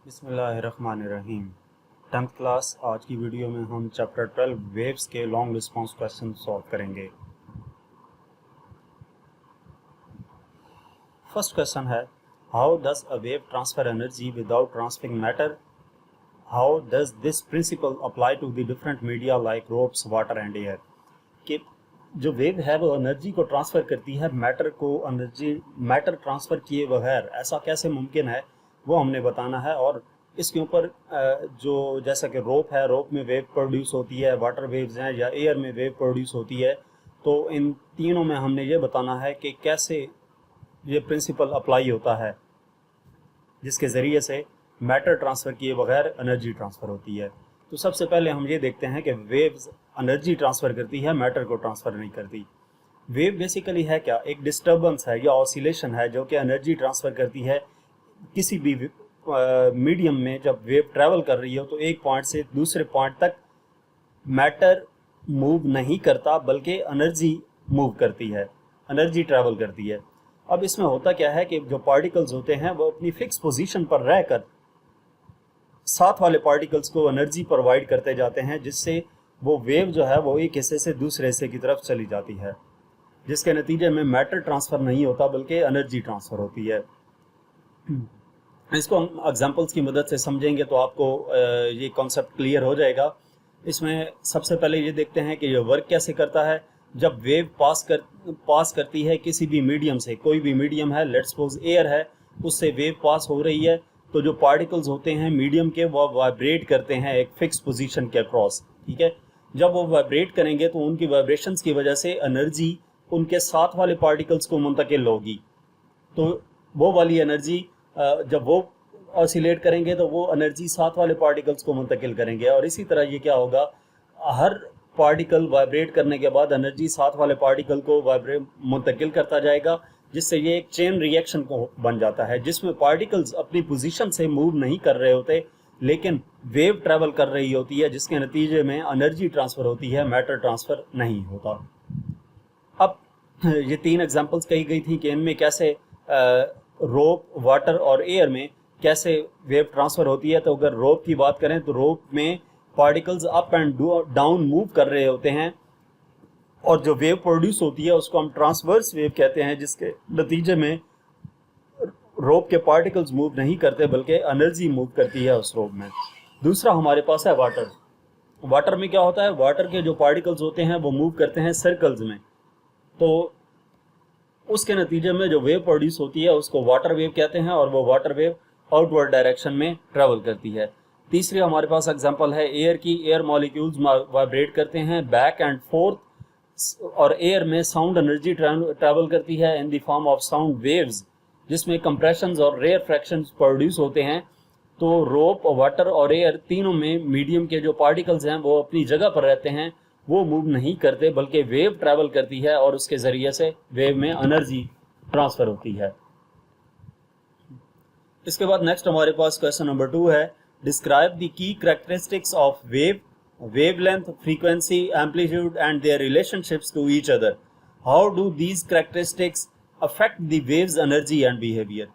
बिस्मिल्लाहिर्रहमानिर्रहीम। 10th class आज की वीडियो में हम चैप्टर 12 वेव्स के लॉन्ग रिस्पांस क्वेश्चन सॉल्व करेंगे। फर्स्ट क्वेश्चन है, how does a wave transfer energy without transferring matter? How does this principle apply to the different media like ropes, water and air? कि जो wave है वो energy को transfer करती है, matter transfer किए बगैर ऐसा कैसे मुमकिन है वो हमने बताना है। और इसके ऊपर जो जैसा कि रोप है, रोप में वेव प्रोड्यूस होती है, वाटर वेव्स हैं, या एयर में वेव प्रोड्यूस होती है। तो इन तीनों में हमने ये बताना है कि कैसे ये प्रिंसिपल अप्लाई होता है जिसके ज़रिए से मैटर ट्रांसफ़र किए बगैर एनर्जी ट्रांसफ़र होती है। तो सबसे पहले हम ये देखते हैं कि वेव्स एनर्जी ट्रांसफ़र करती है, मैटर को ट्रांसफ़र नहीं करती। वेव बेसिकली है क्या? एक डिस्टर्बेंस है या ऑसिलेशन है जो कि एनर्जी ट्रांसफ़र करती है। किसी भी मीडियम में जब वेव ट्रैवल कर रही हो तो एक पॉइंट से दूसरे पॉइंट तक मैटर मूव नहीं करता बल्कि एनर्जी मूव करती है, एनर्जी ट्रैवल करती है। अब इसमें होता क्या है कि जो पार्टिकल्स होते हैं वो अपनी फिक्स पोजीशन पर रहकर साथ वाले पार्टिकल्स को एनर्जी प्रोवाइड करते जाते हैं, जिससे वो वेव जो है वो एक हिस्से से दूसरे हिस्से की तरफ चली जाती है, जिसके नतीजे में मैटर ट्रांसफ़र नहीं होता बल्कि एनर्जी ट्रांसफ़र होती है। इसको हम एग्जांपल्स की मदद से समझेंगे तो आपको ये कॉन्सेप्ट क्लियर हो जाएगा। इसमें सबसे पहले ये देखते हैं कि ये वर्क कैसे करता है। जब वेव पास करती है किसी भी मीडियम से, कोई भी मीडियम है, लेट्स सपोज एयर है, उससे वेव पास हो रही है, तो जो पार्टिकल्स होते हैं मीडियम के वो वाइब्रेट करते हैं एक फिक्स पोजीशन के अक्रॉस। ठीक है, जब वो वाइब्रेट करेंगे तो उनकी वाइब्रेशंस की वजह से एनर्जी उनके साथ वाले पार्टिकल्स को मुंतकिल होगी। तो वो वाली एनर्जी जब वो ऑसिलेट करेंगे तो वो एनर्जी साथ वाले पार्टिकल्स को मुंतकिल करेंगे, और इसी तरह ये क्या होगा, हर पार्टिकल वाइब्रेट करने के बाद एनर्जी साथ वाले पार्टिकल को मुंतकिल करता जाएगा, जिससे ये एक चेन रिएक्शन को बन जाता है जिसमें पार्टिकल्स अपनी पोजीशन से मूव नहीं कर रहे होते लेकिन वेव ट्रैवल कर रही होती है, जिसके नतीजे में एनर्जी ट्रांसफ़र होती है, मैटर ट्रांसफ़र नहीं होता। अब ये तीन एग्जांपल्स कही गई थी कि इनमें कैसे रोप, वाटर और एयर में कैसे वेव ट्रांसफ़र होती है। तो अगर रोप की बात करें तो रोप में particles up and down move कर रहे होते हैं, और जो वेव प्रोड्यूस होती है उसको हम ट्रांसवर्स वेव कहते हैं, जिसके नतीजे में रोप के पार्टिकल्स मूव नहीं करते बल्कि एनर्जी मूव करती है उस रोप में। दूसरा हमारे पास है वाटर। वाटर में क्या होता है, वाटर के जो पार्टिकल्स होते हैं वो मूव करते हैं सर्कल्स में, तो उसके नतीजे में जो वेव प्रोड्यूस होती है उसको वाटर वेव कहते हैं, और वो वाटर वेव आउटवर्ड डायरेक्शन में ट्रैवल करती है। तीसरी हमारे पास एग्जांपल है एयर की। एयर मॉलिक्यूल्स वाइब्रेट करते हैं बैक एंड फोर्थ, और एयर में साउंड एनर्जी ट्रैवल करती है in the form of sound waves, जिसमें कंप्रेशंस और रेयर फ्रैक्शंस प्रोड्यूस होते हैं। तो रोप, वाटर और एयर तीनों में मीडियम के जो पार्टिकल्स हैं वो अपनी जगह पर रहते हैं, वो मूव नहीं करते बल्कि वेव ट्रैवल करती है, और उसके ज़रिए से वेव में एनर्जी ट्रांसफ़र होती है। इसके बाद नेक्स्ट हमारे पास क्वेश्चन नंबर 2 है, describe the key characteristics of wave, wavelength, frequency, amplitude and their relationships to each other. How do these characteristics affect the wave's energy and behavior?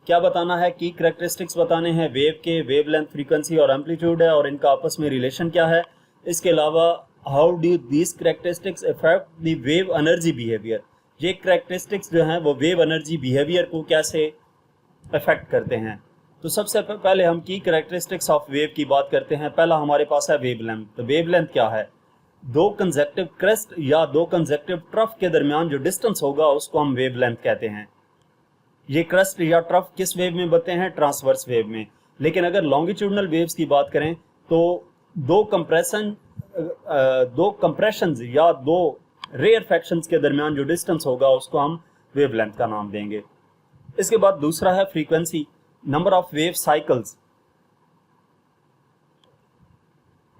क्या बताना है, की कैरेक्टरिस्टिक्स बताने हैं वेव के, वेवलेंथ, फ्रीक्वेंसी और amplitude है, और इनका आपस में रिलेशन क्या है। इसके अलावा how do these characteristics affect the wave energy behaviour, ये कैरेक्टरिस्टिक्स जो हैं वो वेव एनर्जी बिहेवियर को कैसे अफेक्ट करते हैं। तो सबसे पहले हम की कैरेक्टरिस्टिक्स ऑफ वेव की बात करते हैं। पहला हमारे पास है वेवलेंथ। तो वेवलेंथ क्या है, दो कंजेक्टिव क्रेस्ट या दो कंजेक्टिव ट्रफ के दरमियान जो डिस्टेंस होगा उसको हम वेवलेंथ कहते हैं। ये क्रेस्ट या ट्रफ किस वेव में बनते हैं, ट्रांसवर्स वेव में। लेकिन अगर लॉन्गिट्यूडनल वेव्स की बात करें तो दो कंप्रेशंस या दो रेयर फ्रैक्शंस के दरमियान जो डिस्टेंस होगा उसको हम वेवलेंथ का नाम देंगे। इसके बाद दूसरा है frequency, number of wave cycles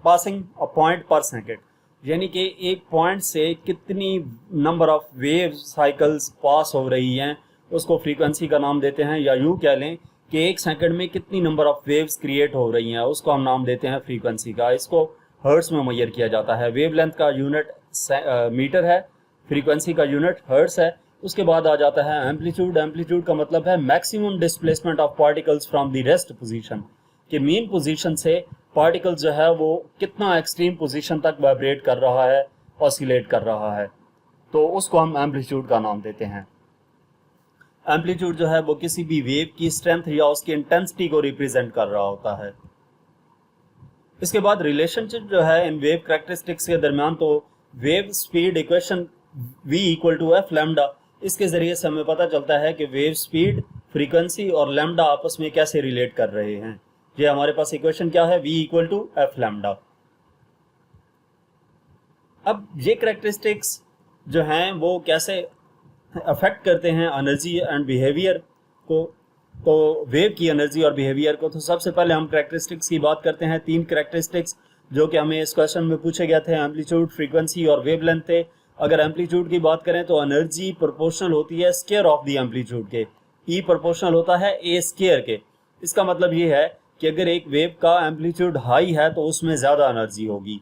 passing a point पर सेकेंड, यानी कि एक पॉइंट से कितनी नंबर ऑफ वेव साइकिल्स पास हो रही हैं उसको फ्रीक्वेंसी का नाम देते हैं। या यूँ कह लें कि एक सेकंड में कितनी नंबर ऑफ वेव्स क्रिएट हो रही हैं उसको हम नाम देते हैं फ्रीक्वेंसी का। इसको हर्ट्स में मेजर किया जाता है। वेवलेंथ का यूनिट मीटर है, फ्रीक्वेंसी का यूनिट हर्ट्स है। उसके बाद आ जाता है एम्पलीट्यूड। एम्पलीट्यूड का मतलब है maximum displacement of particles from the rest position, कि मीन पोजीशन से पार्टिकल जो है वो कितना एक्सट्रीम पोजीशन तक वाइब्रेट कर रहा है, ऑसिलेट कर रहा है, तो उसको हम एम्पलीट्यूड का नाम देते हैं। एम्पलीट्यूड जो है वो किसी भी वेव की स्ट्रेंथ या उसकी इंटेंसिटी को रिप्रेजेंट कर रहा होता है। इसके बाद रिलेशनशिप जो है इन वेव कैरेक्टरिस्टिक्स के दरमियान, तो wave speed equation v equal to F lambda, इसके ज़रिए से हमें पता चलता है कि वेव स्पीड, फ्रीक्वेंसी और लैम्डा आपस में कैसे रिलेट कर रहे हैं। ये हमारे पास इक्वेशन क्या है, v equal to F lambda. अब ये कैरेक्टरिस्टिक्स जो हैं वो कैसे अफेक्ट करते हैं एनर्जी एंड बिहेवियर को, तो वेव की एनर्जी और बिहेवियर को। तो सबसे पहले हम कैरेक्टरिस्टिक्स की बात करते हैं। 3 कैरेक्टरिस्टिक्स जो कि हमें इस क्वेश्चन में पूछे गए थे, एम्पलीट्यूड, फ्रीक्वेंसी और वेवलेंथ थे। अगर एम्पलीट्यूड की बात करें तो एनर्जी प्रोपोर्शनल होती है स्क्वायर ऑफ द एम्पलीट्यूड के, ई प्रोपोर्शनल होता है ए स्क्वायर के। इसका मतलब ये है कि अगर एक वेव का एम्पलीट्यूड हाई है तो उसमें ज़्यादा एनर्जी होगी।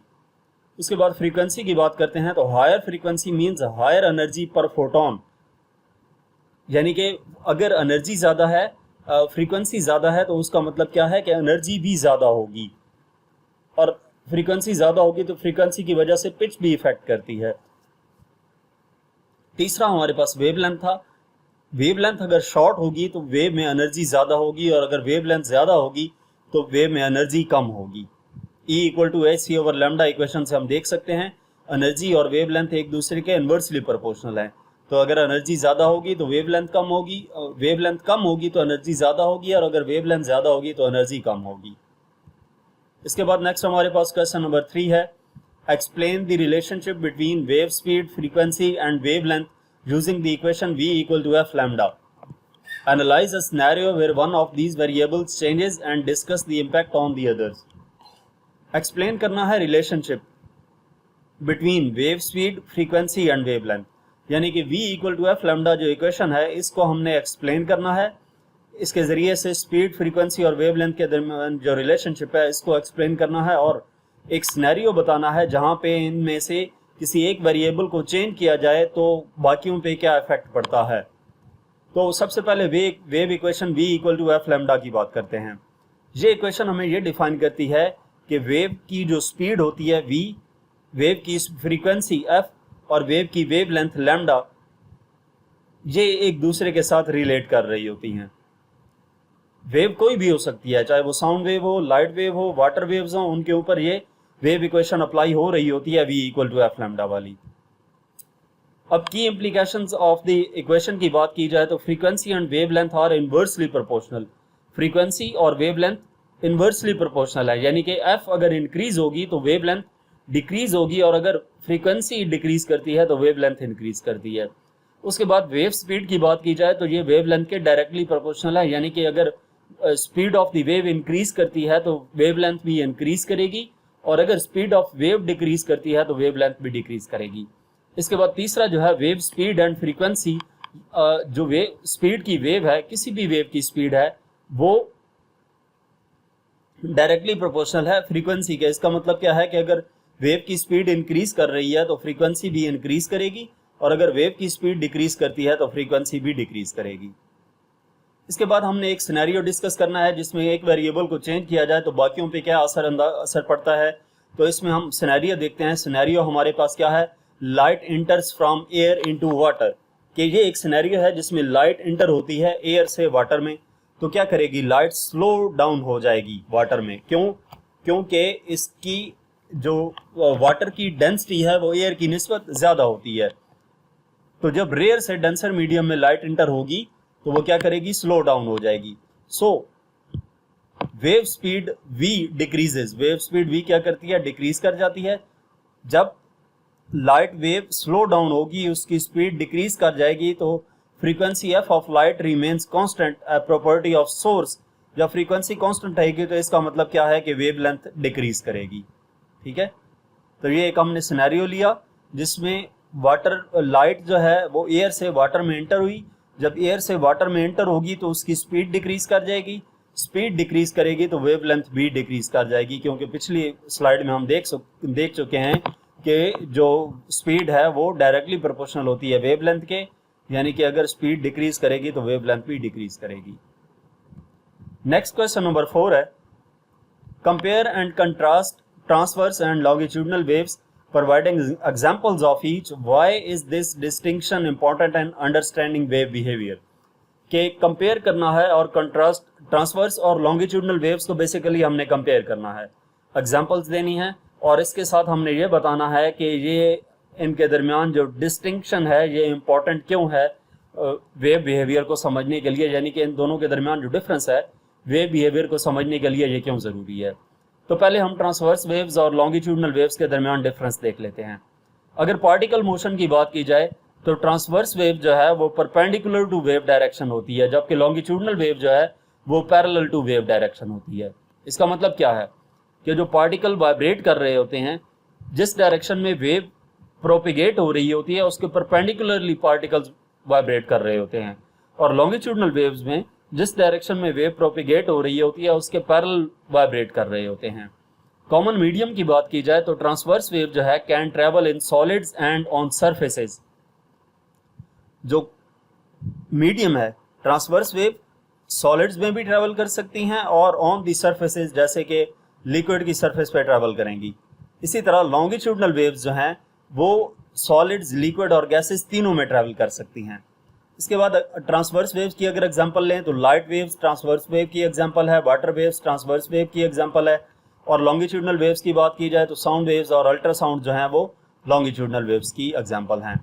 उसके बाद फ्रीक्वेंसी की बात करते हैं, तो higher frequency means higher energy per photon, यानी कि अगर एनर्जी ज़्यादा है, फ्रीक्वेंसी ज़्यादा है, तो उसका मतलब क्या है कि एनर्जी भी ज़्यादा होगी, और फ्रीक्वेंसी ज़्यादा होगी तो फ्रीक्वेंसी की वजह से पिच भी इफेक्ट करती है। तीसरा हमारे पास वेवलेंथ था। वेवलेंथ अगर शॉर्ट होगी तो वेव में एनर्जी ज़्यादा होगी, और अगर वेवलेंथ ज़्यादा होगी तो वेव में एनर्जी कम होगी। E equal to H C over lambda equation से हम देख सकते हैं एनर्जी और वेवलेंथ एक दूसरे के इन्वर्सली प्रोपोर्शनल हैं। तो अगर एनर्जी ज़्यादा होगी तो वेवलेंथ कम होगी, वेवलेंथ कम होगी तो एनर्जी ज़्यादा होगी, और अगर वेवलेंथ ज़्यादा होगी तो एनर्जी कम होगी। इसके बाद नेक्स्ट हमारे पास क्वेश्चन नंबर 3 है, explain the relationship between wave speed, frequency and wavelength using the equation v equal to F lambda. Analyse a scenario where one of these variables changes and discuss the impact on the others. Explain करना है relationship between wave speed, frequency and wavelength, यानी कि v equal to F lambda जो equation है इसको हमने explain करना है। इसके ज़रिए से स्पीड, फ्रीक्वेंसी और वेवलेंथ के दरमियान जो रिलेशनशिप है इसको एक्सप्लेन करना है, और एक सिनेरियो बताना है जहाँ पे इनमें से किसी एक वेरिएबल को चेंज किया जाए तो बाकियों पे क्या इफेक्ट पड़ता है। तो सबसे पहले wave equation v equal to F lambda की बात करते हैं। ये इक्वेशन हमें ये डिफाइन करती है कि वेव की जो स्पीड होती है v, वेव की फ्रीक्वेंसी f और वेव की वेवलेंथ लैम्डा, ये एक दूसरे के साथ रिलेट कर रही होती हैं। वेव कोई भी हो सकती है, चाहे वो साउंड वेव हो, लाइट वेव हो, वाटर वेव्स हो, उनके ऊपर ये वेव इक्वेशन अप्लाई हो रही होती है v equal to F lambda वाली। अब की इम्प्लीकेशंस ऑफ द इक्वेशन की बात की जाए तो frequency and wavelength are inversely proportional. Frequency और वेवलेंथ इनवर्सली प्रोपोर्शनल है, यानी कि f अगर इंक्रीज होगी तो वेवलेंथ डिक्रीज होगी, और अगर फ्रीक्वेंसी डिक्रीज करती है तो वेवलेंथ इंक्रीज करती है। उसके बाद वेव स्पीड की बात की जाए तो ये वेवलेंथ के डायरेक्टली प्रोपोर्शनल है, यानी कि अगर speed of the wave increase करती है तो वेवलेंथ भी इंक्रीज करेगी, और अगर स्पीड ऑफ वेव डिक्रीज करती है तो वेवलेंथ भी डिक्रीज करेगी। इसके बाद तीसरा जो है वेव स्पीड एंड फ्रीक्वेंसी, जो वेव स्पीड की वेव है, किसी भी वेव की स्पीड है वो डायरेक्टली प्रोपोर्शनल है फ्रीक्वेंसी के। इसका मतलब क्या है कि अगर वेव की स्पीड इंक्रीज कर रही है तो फ्रीक्वेंसी भी इंक्रीज करेगी, और अगर वेव की स्पीड डिक्रीज करती है तो फ्रीक्वेंसी भी डिक्रीज करेगी। इसके बाद हमने एक सिनेरियो डिस्कस करना है जिसमें एक वेरिएबल को चेंज किया जाए तो बाकियों पे क्या असर पड़ता है। तो इसमें हम सिनेरियो देखते हैं। सिनेरियो हमारे पास क्या है, light इंटर्स from air into water, कि ये एक सिनेरियो है जिसमें लाइट इंटर होती है एयर से वाटर में। तो क्या करेगी, लाइट स्लो डाउन हो जाएगी वाटर में। क्यों? क्योंकि इसकी जो वाटर की डेंसिटी है वो एयर की निस्बत ज़्यादा होती है। तो जब रेयर से डेंसर मीडियम में लाइट इंटर होगी तो वो क्या करेगी, स्लो डाउन हो जाएगी। So wave speed v decreases, wave speed v क्या करती है, डिक्रीज कर जाती है। जब लाइट वेव स्लो डाउन होगी, उसकी स्पीड डिक्रीज कर जाएगी, तो frequency f of light remains constant, a property of source. जब फ्रीक्वेंसी कांस्टेंट रहेगी तो इसका मतलब क्या है कि वेवलेंथ डिक्रीज करेगी। ठीक है, तो ये एक हमने सिनेरियो लिया जिसमें लाइट जो है वो एयर से वाटर में एंटर हुई। जब एयर से वाटर में एंटर होगी तो उसकी स्पीड डिक्रीज कर जाएगी, स्पीड डिक्रीज करेगी तो वेवलेंथ भी डिक्रीज कर जाएगी, क्योंकि पिछली स्लाइड में हम देख चुके हैं कि जो स्पीड है वो डायरेक्टली प्रोपोर्शनल होती है वेवलेंथ के, यानी कि अगर स्पीड डिक्रीज करेगी तो वेवलेंथ भी डिक्रीज करेगी। नेक्स्ट क्वेश्चन नंबर 4 है, Compare and contrast transverse and longitudinal waves, providing examples of each. Why is this distinction important in understanding wave behavior? कि कंपेयर करना है और कंट्रास्ट ट्रांसवर्स और लॉन्गिट्यूडनल वेव्स को बेसिकली हमने कंपेयर करना है, एग्जांपल्स देनी है और इसके साथ हमने ये बताना है कि ये इनके दरमियान जो डिस्टिंक्शन है ये इम्पॉर्टेंट क्यों है वेव बिहेवियर को समझने के लिए, यानी कि इन दोनों के दरमियान जो डिफरेंस है वेव बिहेवियर को समझने के लिए ये क्यों ज़रूरी है। तो पहले हम ट्रांसवर्स वेव्स और लॉन्गिट्यूडनल वेव्स के दरमियान डिफरेंस देख लेते हैं। अगर पार्टिकल मोशन की बात की जाए तो ट्रांसवर्स वेव जो है वो परपेंडिकुलर टू वेव डायरेक्शन होती है, जबकि लॉन्गिट्यूडनल वेव जो है वो पैरेलल टू वेव डायरेक्शन होती है। इसका मतलब क्या है कि जो पार्टिकल वाइब्रेट कर रहे होते हैं, जिस डायरेक्शन में वेव प्रोपिगेट हो रही होती है उसके परपेंडिकुलरली पार्टिकल्स वाइब्रेट कर रहे होते हैं, और लॉन्गिट्यूडनल वेव्स में जिस डायरेक्शन में वेव प्रोपिगेट हो रही होती है उसके पैरेलल वाइब्रेट कर रहे होते हैं। कॉमन मीडियम की बात की जाए तो ट्रांसवर्स वेव जो है can travel in solids and on surfaces. जो मीडियम है ट्रांसवर्स वेव सॉलिड्स में भी ट्रेवल कर सकती हैं और ऑन दी सरफेसेस जैसे कि लिक्विड की सरफेस पे ट्रेवल करेंगी। इसी तरह लॉन्गिट्यूडनल वेव्स जो हैं वो सॉलिड्स, लिक्विड और गैसेस तीनों में ट्रेवल कर सकती हैं। इसके बाद ट्रांसवर्स वेव्स की अगर एग्जांपल लें तो लाइट वेव्स ट्रांसवर्स वेव की एग्जांपल है, वाटर वेव्स ट्रांसवर्स वेव की एग्जांपल है, और लॉन्गिट्यूडनल वेव्स की बात की जाए तो साउंड वेव्स और अल्ट्रासाउंड जो हैं वो लॉन्गिट्यूडनल वेव्स की एग्जांपल हैं।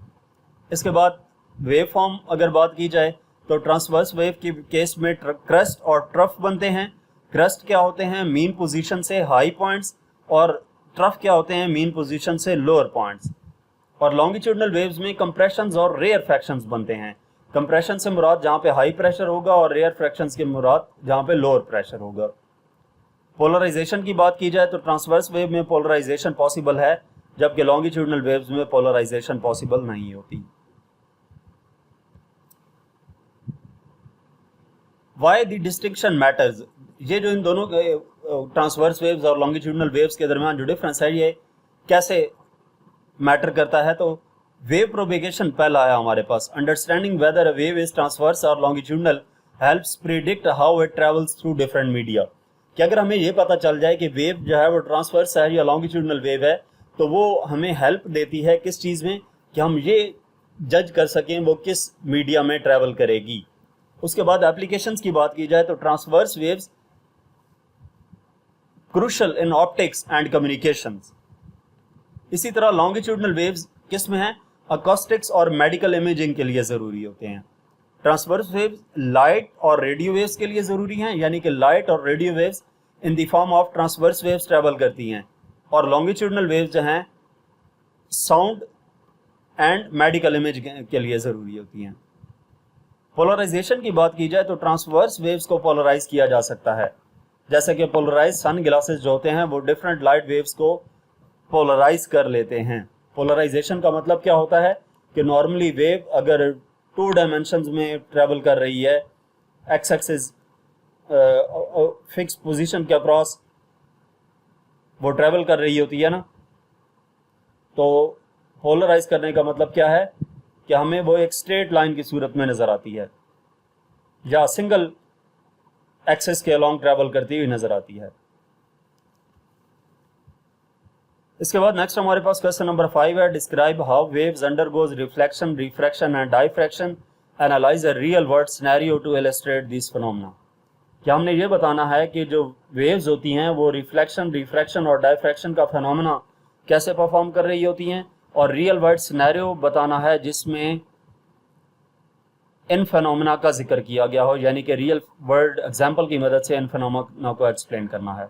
इसके बाद वेव फॉर्म अगर बात की जाए तो ट्रांसवर्स वेव के केस में क्रस्ट और ट्रफ बनते हैं। क्रस्ट क्या होते हैं? मीन पोजीशन से हाई पॉइंट्स, और ट्रफ क्या होते हैं? मीन पोजीशन से लोअर पॉइंट्स। और लॉन्गिट्यूडनल वेव्स में कंप्रेशंस और रेयर फ्रैक्शंस बनते हैं। कंप्रेशन से मुराद जहाँ पे हाई प्रेशर होगा और रेयर फ्रैक्शंस के मुराद जहाँ पे लोअर प्रेशर होगा। पोलराइजेशन की बात की जाए तो ट्रांसवर्स वेव में पोलराइजेशन पॉसिबल है, जबकि लॉन्गिट्यूडनल वेव्स में पोलराइजेशन पॉसिबल नहीं होती। वाई द डिस्टिंक्शन मैटर्स, ये जो इन दोनों ट्रांसवर्स वेव्स और लॉन्गिट्यूडनल वेव्स के दरमियान जो डिफरेंस है ये कैसे मैटर करता है। तो वेव प्रोपेगेशन पहला है हमारे पास। Understanding whether a wave is transverse और longitudinal helps predict how it travels through different media. कि अगर हमें ये पता चल जाए कि वेव जो है वो ट्रांसवर्स है या लॉन्गिट्यूडनल वेव है तो वो हमें हेल्प देती है किस चीज़ में, कि हम ये जज कर सकें वो किस मीडिया में ट्रेवल करेगी। उसके बाद एप्लीकेशंस की बात की जाए तो transverse waves crucial in optics and communications. इसी तरह लॉन्गिट्यूडनल वेव्स किस में हैं? अकॉस्टिक्स और मेडिकल इमेजिंग के लिए ज़रूरी होते हैं। ट्रांसवर्स वेव्स लाइट और रेडियो वेव्स के लिए ज़रूरी हैं, यानी कि लाइट और radio waves in the form of transverse waves travel करती हैं, और लॉन्गिट्यूडनल वेव्स जो हैं साउंड एंड मेडिकल इमेज के लिए ज़रूरी होती हैं। पोलराइजेशन की बात की जाए तो ट्रांसवर्स वेव्स को पोलराइज किया जा सकता है, जैसे कि पोलराइज सन ग्लासेस जो होते हैं वो डिफरेंट लाइट वेव्स को पोलराइज कर लेते हैं। पोलराइजेशन का मतलब क्या होता है कि नॉर्मली वेव अगर 2 डायमेंशंस में ट्रेवल कर रही है, एक्स एक्सिस फिक्स पोजीशन के अक्रॉस वो ट्रेवल कर रही होती है ना, तो पोलराइज करने का मतलब क्या है कि हमें वो एक स्ट्रेट लाइन की सूरत में नज़र आती है या सिंगल एक्सिस के अलॉन्ग ट्रेवल करती हुई नज़र आती है। इसके बाद नेक्स्ट हमारे पास क्वेश्चन नंबर 5 है, describe how waves undergoes reflection, refraction and diffraction, analyse a real world scenario to illustrate this phenomena. क्या हमने ये बताना है कि जो वेव्स होती हैं वो रिफ्लेक्शन, रिफ्रैक्शन और डाइफ्रैक्शन का फिनोमेना कैसे परफॉर्म कर रही होती हैं, और रियल वर्ल्ड सिनेरियो बताना है जिसमें इन फिनोमेना का जिक्र किया गया हो, यानी कि रियल वर्ल्ड एग्जाम्पल की मदद से इन फिनोमेना को एक्सप्लेन करना है।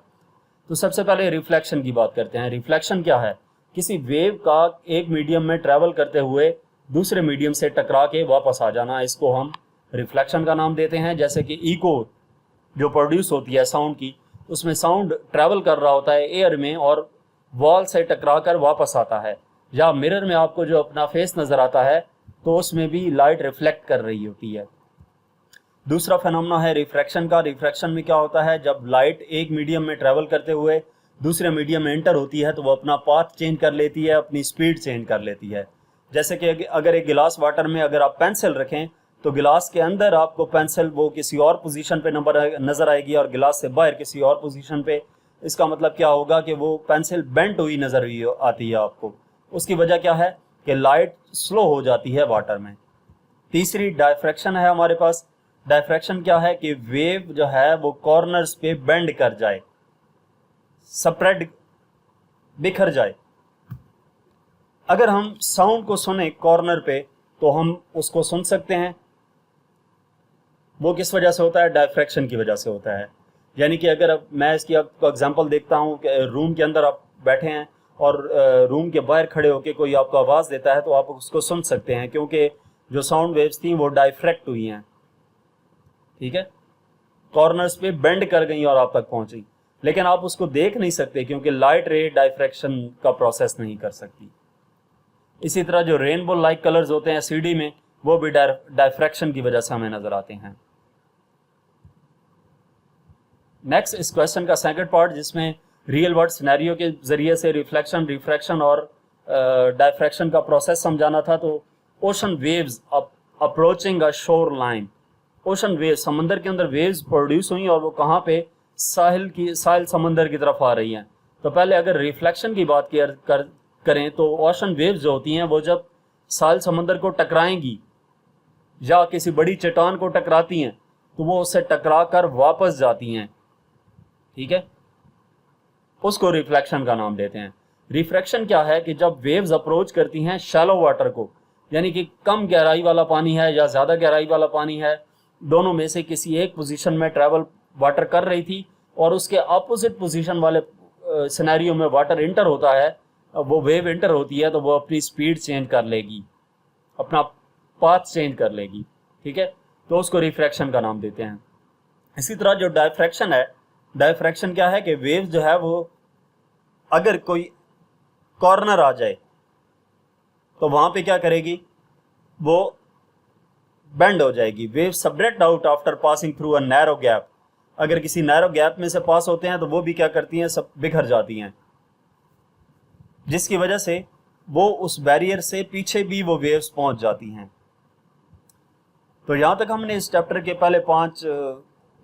तो सबसे पहले रिफ्लेक्शन की बात करते हैं। रिफ्लेक्शन क्या है? किसी वेव का एक मीडियम में ट्रैवल करते हुए दूसरे मीडियम से टकरा के वापस आ जाना, इसको हम रिफ्लेक्शन का नाम देते हैं। जैसे कि इको जो प्रोड्यूस होती है साउंड की, उसमें साउंड ट्रैवल कर रहा होता है एयर में और वॉल से टकरा कर वापस आता है, या मिरर में आपको जो अपना फेस नज़र आता है तो उसमें भी लाइट रिफ्लेक्ट कर रही होती है। दूसरा फिनोमेना है रिफ्रैक्शन का। रिफ्रैक्शन में क्या होता है, जब लाइट एक मीडियम में ट्रैवल करते हुए दूसरे मीडियम में एंटर होती है तो वो अपना पाथ चेंज कर लेती है, अपनी स्पीड चेंज कर लेती है। जैसे कि अगर एक गिलास वाटर में अगर आप पेंसिल रखें तो गिलास के अंदर आपको पेंसिल वो किसी और पोजीशन पे नज़र आएगी और गिलास से बाहर किसी और पोजीशन पे इसका मतलब क्या होगा कि वो पेंसिल बेंट हुई नज़र आती है आपको। उसकी वजह क्या है कि लाइट स्लो हो जाती है वाटर में। तीसरी डायफ्रैक्शन है हमारे पास। डायफ्रैक्शन क्या है कि वेव जो है वो कॉर्नर्स पे बेंड कर जाए, स्प्रेड, बिखर जाए। अगर हम साउंड को सुने कॉर्नर पे तो हम उसको सुन सकते हैं। वो किस वजह से होता है? डायफ्रैक्शन की वजह से होता है। यानी कि अगर अब मैं इसकी आपको एग्जांपल देखता हूँ कि रूम के अंदर आप बैठे हैं और रूम के बाहर खड़े होकर कोई आपको आवाज़ देता है तो आप उसको सुन सकते हैं, क्योंकि जो साउंड वेव्स थी वो डायफ्रैक्ट हुई हैं, ठीक है, कॉर्नर्स पे बेंड कर गई और आप तक पहुंची। लेकिन आप उसको देख नहीं सकते क्योंकि लाइट रे डायफ्रैक्शन का प्रोसेस नहीं कर सकती। इसी तरह जो रेनबो लाइक कलर्स होते हैं सीडी में, वो भी डायफ्रैक्शन की वजह से हमें नजर आते हैं। नेक्स्ट इस क्वेश्चन का सेकंड पार्ट, जिसमें रियल वर्ल्ड सिनेरियो के जरिए से रिफ्लेक्शन, रिफ्रैक्शन और डायफ्रैक्शन का प्रोसेस समझाना था। तो ocean waves approaching a shore line, ocean wave, समंदर के अंदर वेव्स प्रोड्यूस हुई और वो कहाँ पे? साहिल समंदर की तरफ आ रही हैं। तो पहले अगर रिफ्लेक्शन की बात करें तो ओशन वेव्स जो होती हैं वो जब साहिल समंदर को टकराएंगी या किसी बड़ी चट्टान को टकराती हैं तो वो उससे टकरा कर वापस जाती हैं, ठीक है, उसको रिफ्लेक्शन का नाम देते हैं। रिफ्रैक्शन क्या है कि जब वेव्स अप्रोच करती हैं शैलो वाटर को, यानी कि कम गहराई वाला पानी है या ज़्यादा गहराई वाला पानी है, दोनों में से किसी एक पोजीशन में ट्रैवल वाटर कर रही थी और उसके अपोजिट पोजीशन वाले सिनेरियो में वाटर इंटर होता है, वो वेव इंटर होती है तो वो अपनी स्पीड चेंज कर लेगी, अपना पाथ चेंज कर लेगी, ठीक है, तो उसको रिफ्रैक्शन का नाम देते हैं। इसी तरह जो डायफ्रैक्शन है, डायफ्रैक्शन क्या है कि वेव जो है वो अगर कोई कॉर्नर आ जाए तो वहां पे क्या करेगी? वो बेंड हो जाएगी। Wave subtract out after passing through a narrow gap, अगर किसी नैरो गैप में से पास होते हैं तो वो भी क्या करती हैं? सब बिखर जाती हैं, जिसकी वजह से वो उस बैरियर से पीछे भी वो वेव्स पहुंच जाती हैं। तो यहाँ तक हमने इस चैप्टर के पहले 5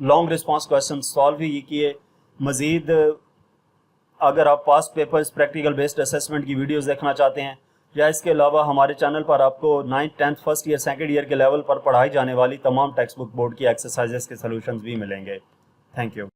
लॉन्ग रिस्पांस क्वेश्चन सॉल्व ही किए। मज़ीद अगर आप past papers practical based assessment की वीडियोस देखना चाहते हैं या इसके अलावा हमारे चैनल पर आपको 9th, 10th, first year, second year के लेवल पर पढ़ाई जाने वाली तमाम टेक्स्ट बुक बोर्ड की एक्सरसाइजेस के सॉल्यूशंस भी मिलेंगे। Thank you.